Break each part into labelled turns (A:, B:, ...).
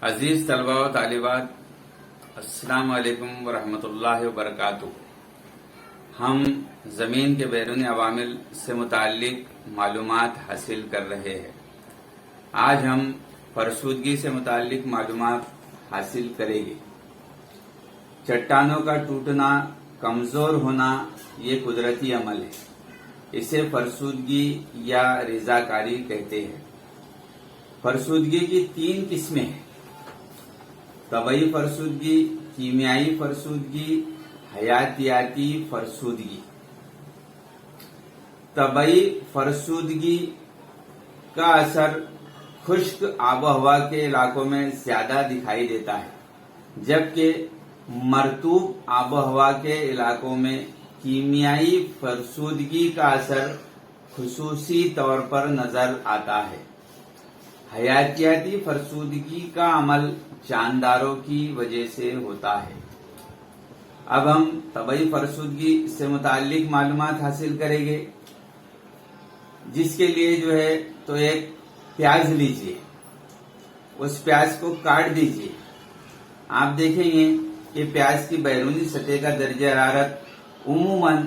A: अजीज तलबा व तालिबात, अस्सलाम वालेकुम व रहमतुल्लाहि व बरकातुहू। हम ज़मीन के बैरूनी अवामिल से मुताल्लिक मालूमात हासिल कर रहे हैं। आज हम फरसूदगी से मुताल्लिक मालूमात हासिल करेंगे। चट्टानों का टूटना, कमजोर होना ये कुदरती अमल है। इसे फरसूदगी या रिजाकारी कहते हैं। फरसूदगी की 3 किस्में हैं: तबई फरसूदगी, कीमियाई फरसूदगी, हयातियाती फरसूदगी। तबई फरसूदगी का असर खुश्क आबोहवा के इलाकों में ज्यादा दिखाई देता है, जबकि मरतूब आबोहवा के इलाकों में कीमियाई फरसूदगी का असर खुसूसी तौर पर नजर आता है। हयातियाती फरसूदगी का अमल जानदारों की वजह से होता है। अब हम तबई फरसूदगी से मुताल्लिक मालूमात हासिल करेंगे, जिसके लिए तो एक प्याज लीजिए, उस प्याज को काट दीजिए। आप देखेंगे कि प्याज की बैरूनी सतह का दर्जे हरारत उमूमन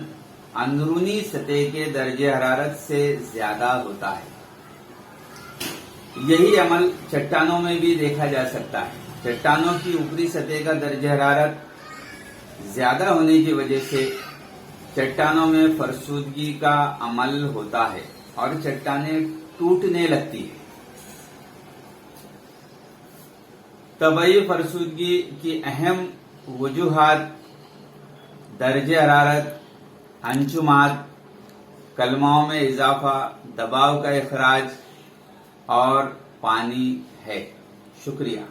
A: अंदरूनी सतह के दर्जे हरारत से ज्यादा होता है। यही अमल चट्टानों में भी देखा जा सकता है। चट्टानों की ऊपरी सतह का दर्जे हरारत ज्यादा होने की वजह से चट्टानों में फरसूदगी का अमल होता है और चट्टानें टूटने लगती है। तबई फरसूदगी की अहम वजूहात दर्जे हरारत, अंशुमात, कलमाओं में इजाफा, दबाव का इखराज और पानी है। शुक्रिया।